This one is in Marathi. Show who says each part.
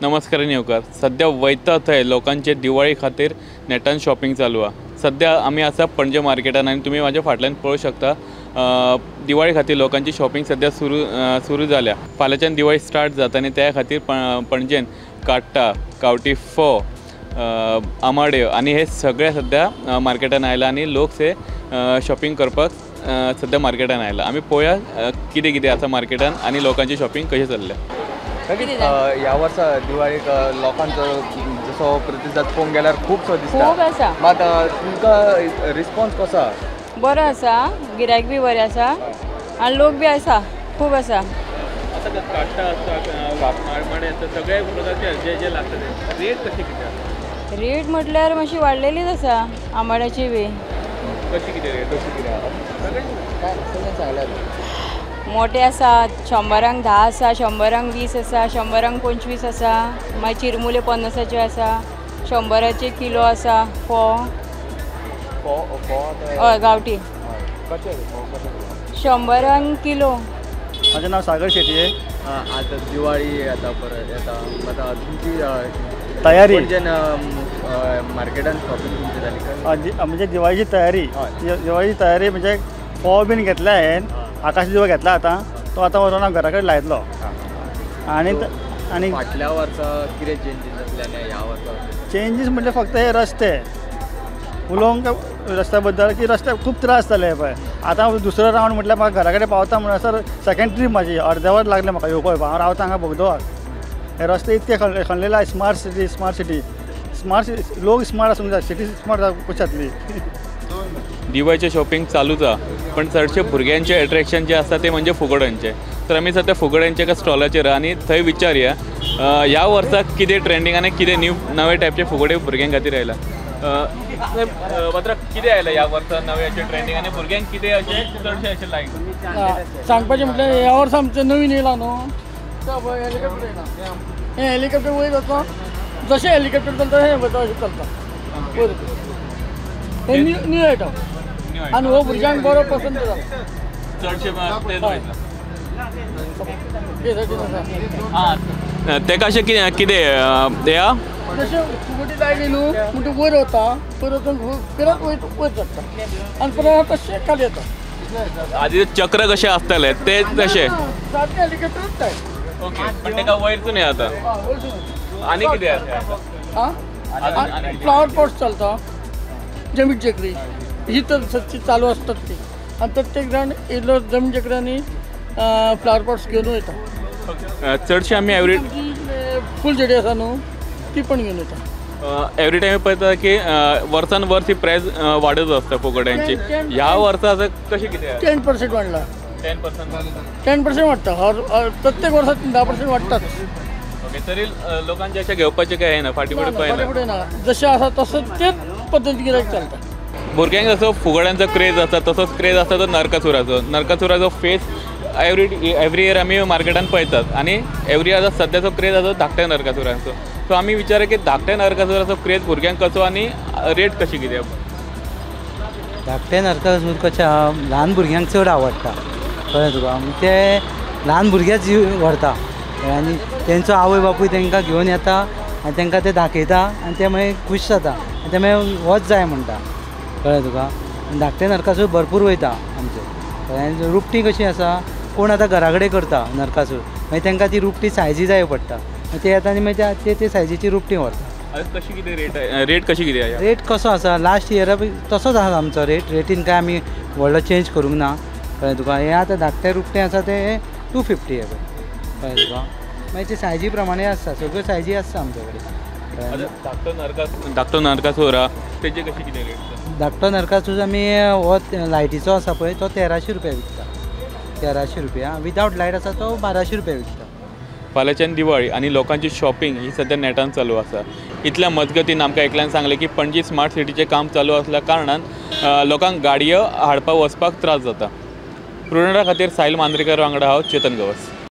Speaker 1: नमस्कार नेवकार. सध्या वयता थंय लोकांचे दिवाळी खातीर नेटान शॉपिंग चालू आहे. सध्या आमी आसा पणजे मार्केटान आनी तुमी माझ्या फाटल्यान पळोवंक शकता दिवाळी खातीर लोकांची शॉपिंग सध्या सुरू जाल्या. फाल्यांच्यान दिवाळी स्टार्ट जाता आनी त्या खातीर पणजेन काट्टा, गांवठी फोव, आमाड्यो आनी हे सगळे सध्या मार्केटान आयला आनी लोक हे शॉपिंग करपाक सध्या मार्केटान आयला. आमी पळोवया कितें कितें आसा मार्केटान आनी लोकांची शॉपिंग कशी चल्ल्या.
Speaker 2: ह्या वर्सा दिवाळीक लोकांचो जसो प्रतिसाद पळोवंक गेल्यार खूबसो दिसता.
Speaker 3: खूब आसा.
Speaker 2: मात तुमकां रिस्पॉन्स कसो आसा?
Speaker 3: बरो आसा, गिरायक बी बरें आसा आनी लोक बी आसा, खूब आसा.
Speaker 1: काट्टा आसा, आमाडे आसा, सगळे प्रकारचे जे जे लागता ते रेट कशी कितें?
Speaker 3: रेट म्हटल्यार मातशी वाडलेलीच आसा आंबाड्याची बी.
Speaker 1: कशी कितें रेट?
Speaker 2: कशी कितें सांगल्यार
Speaker 3: मोठे आसात 100रांक 10 आसा, 100रांक 20 आसा, 100रांक 25 आसा, मागीर चिरमुले 50चे आसा, 100चे किलो आसा. फोव हय गांवठी 100रांक किलो.
Speaker 4: माझे नाव सागर शेट्ये.
Speaker 2: आतां दिवाळी येता परत येता, आतां तुमची
Speaker 4: तयारी
Speaker 2: मार्केटान शॉपिंग तुमची जाली काय?
Speaker 4: म्हणजे दिवाळीची तयारी म्हणजे फोव बीन घेतले हांवें. आकाश दिवो घेतला आता. तो आता व्हरून हांव घरा कडेन लायतलो. आनी
Speaker 2: फाटल्या वर्सा कितें चेंजीस जातले ह्या वर्सा?
Speaker 4: चेंजीस म्हणजे फक्त हे रस्ते उलोवंक रस्त्या बद्दल की रस्ते खूब त्रास जाले पळय. आतां दुसरो रावंड म्हटल्यार म्हाका घरा कडेन पावता म्हणसर सेकंड ट्रीप म्हाजी अर्दे वर लागले म्हाका येवपाक. हांव रावता हांगा बोगदोवार. हे रस्ते इतके खणलेले आसा. स्मार्ट सिटी लोक स्मार्ट आसूंक जाय. सिटी स्मार्ट कशी जातली?
Speaker 1: दिवाळीचे शॉपिंग चालूच आहे, पण चडशे भुरग्यांचे अट्रॅक्शन जे आसा ते म्हणजे फुगड्यांचे. तर आमी सध्या फुगड्यांच्या एका स्टॉलाचेर आनी थंय विचारया ह्या वर्साक कितें ट्रेंडींग आनी कितें नवे टायपचे फुगडे भुरग्यां खातीर आयला. मात्र कितें आयला ह्या वर्सा नवे अशें ट्रेंडींग आनी भुरग्यांक कितें अशें चडशें अशें लायक
Speaker 4: सांगपाचें म्हटल्यार ह्या वर्सा आमचें नवीन येयला न्हू हेलिकॉप्टर येयला. हे हेलिकॉप्टर वयर वता जशें हेलिकॉप्टर चलता हे वता अशें चलता. हे न्यू आयटम आनी हो भुरग्यांक बरो पसंद जाला.
Speaker 1: चडशे तेच वयता.
Speaker 4: जशें
Speaker 1: तेका अशें कितें या
Speaker 4: फुगडी लायली न्हू म्हणटा वयर वता. वयर वचून परत वयर चडटा आनी परत तशें खाली येता.
Speaker 1: आदी चक्र कशें आसताले ते तशें.
Speaker 4: सारकें हेलिकॉप्टरूच टायप.
Speaker 1: ओके, पण तेका वयरसून येता. आनी कितें आसा?
Speaker 4: फ्लावर पॉट्स चलता. जमीन चक्री ही तर सच्ची चालू असतात ती. आणि प्रत्येक जण येयलो जमीन चक्रांनी फ्लावर पॉट्स घेवन वयता.
Speaker 1: चडशे आमी एवरी
Speaker 4: फूल जडी आसा न्हू ती पण घेवन येता.
Speaker 1: एवरी टायम पळयता की वर्सान वर्स ही प्रायस वाडत आसता फुगड्यांची. ह्या वर्सा कशें कितें
Speaker 4: 10% वाडला.
Speaker 1: 10%
Speaker 4: वाडटा. प्रत्येक वर्सात 10% वाडटाच.
Speaker 1: ओके, तरी लोकांचे अशें घेवपाचें काय ना फाटी फुडें
Speaker 4: ना जशें आसा तसं तेच पद्दती गिरायक चलता.
Speaker 1: भुरग्यांक जसो फुगड्यांचो क्रेज आसा तसोच क्रेज आसा तो नरकासुराचो फेस एवरी इयर आमी मार्केटान पळयतात. आनी एवरी इयर सद्याचो क्रेज आसा धाकट्या नरकासुराचो. सो आमी विचारया की धाकट्या नरकासुराचो क्रेज भुरग्यांक कसो आनी रेट कशी कितें?
Speaker 5: धाकटे नरकासूर कशें आहा ल्हान भुरग्यांक चड आवडटा. कळ्ळें तुका? ते ल्हान भुरगेच व्हरता आनी तेंचो आवय बापूय तांकां घेवन येता आनी तांकां ते दाखयता आनी ते मागीर खूश जाता आनी ते मागीर होच जाय म्हणटा. कळ्ळें तुका? धाकटे नरकासूर भरपूर वयता आमचे. कळ्ळें? रुपटी कशी आसा कोण आतां घरा कडेन करता नरकासूर मागीर तांकां ती रुपटी सायजी जाय पडटा. ते येता आनी मागीर ते सायजीची रुपटी व्हरता.
Speaker 1: कशी कितें रेट कशी कितें?
Speaker 5: रेट कसो आसा लास्ट इयरा तसोच आसा आमचो रेटीन काय आमी व्हडलो चेंज करूंक ना. कळ्ळें तुका? हे आतां धाकटे रुपटे आसा ते 250 हे पळय. कळ्ळें तुका? मागीर ते सायजी प्रमाणे आसता. सगळ्यो सायजी आसता आमचे कडेन.
Speaker 1: धाकटो नरकासूर तेजे कशी कितें रेट?
Speaker 5: धाकटो नरकासूर आमी हो लायटीचो आसा पळय तो 1300 रुपया विकता. 1300 रुपया. विदावट लायट आसा तो 1200 रुपया विकता.
Speaker 1: फाल्यांच्यान दिवाळी आनी लोकांची शॉपिंग ही सध्या नेटान चालू आसा. इतल्या मजगतीन आमकां एकल्यान सांगलें की पणजी स्मार्ट सिटीचें काम चालू आसल्या कारणान लोकांक गाडयो हाडपाक वचपाक त्रास जाता. प्रुडंटा खातीर साहिल मांद्रेकर वांगडा हांव चेतन गवस.